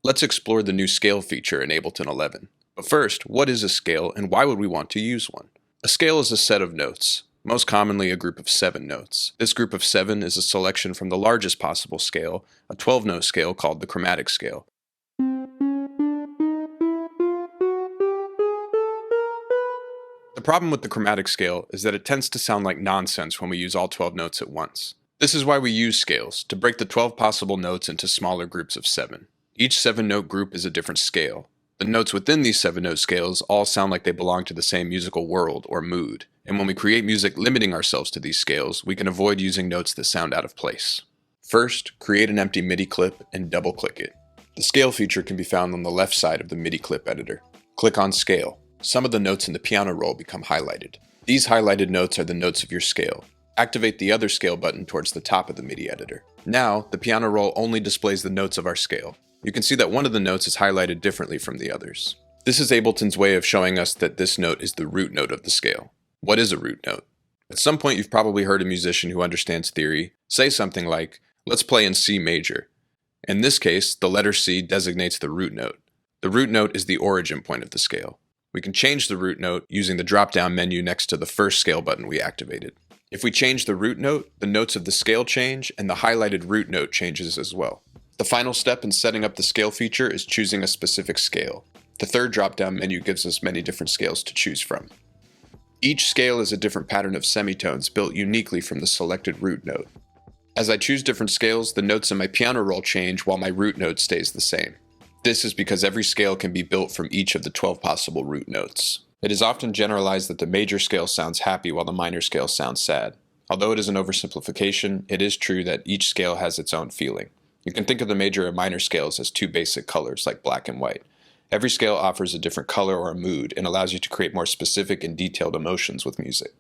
Let's explore the new scale feature in Ableton 11. But first, what is a scale and why would we want to use one? A scale is a set of notes, most commonly a group of 7 notes. This group of 7 is a selection from the largest possible scale, a 12-note scale called the chromatic scale. The problem with the chromatic scale is that it tends to sound like nonsense when we use all 12 notes at once. This is why we use scales, to break the 12 possible notes into smaller groups of 7. Each 7-note group is a different scale. The notes within these 7-note scales all sound like they belong to the same musical world or mood, and when we create music limiting ourselves to these scales, we can avoid using notes that sound out of place. First, create an empty MIDI clip and double-click it. The scale feature can be found on the left side of the MIDI clip editor. Click on Scale. Some of the notes in the piano roll become highlighted. These highlighted notes are the notes of your scale. Activate the other scale button towards the top of the MIDI editor. Now, the piano roll only displays the notes of our scale. You can see that one of the notes is highlighted differently from the others. This is Ableton's way of showing us that this note is the root note of the scale. What is a root note? At some point you've probably heard a musician who understands theory say something like, "Let's play in C major." In this case, the letter C designates the root note. The root note is the origin point of the scale. We can change the root note using the drop-down menu next to the first scale button we activated. If we change the root note, the notes of the scale change and the highlighted root note changes as well. The final step in setting up the scale feature is choosing a specific scale. The third drop-down menu gives us many different scales to choose from. Each scale is a different pattern of semitones built uniquely from the selected root note. As I choose different scales, the notes in my piano roll change while my root note stays the same. This is because every scale can be built from each of the 12 possible root notes. It is often generalized that the major scale sounds happy while the minor scale sounds sad. Although it is an oversimplification, it is true that each scale has its own feeling. You can think of the major and minor scales as two basic colors, like black and white. Every scale offers a different color or a mood and allows you to create more specific and detailed emotions with music.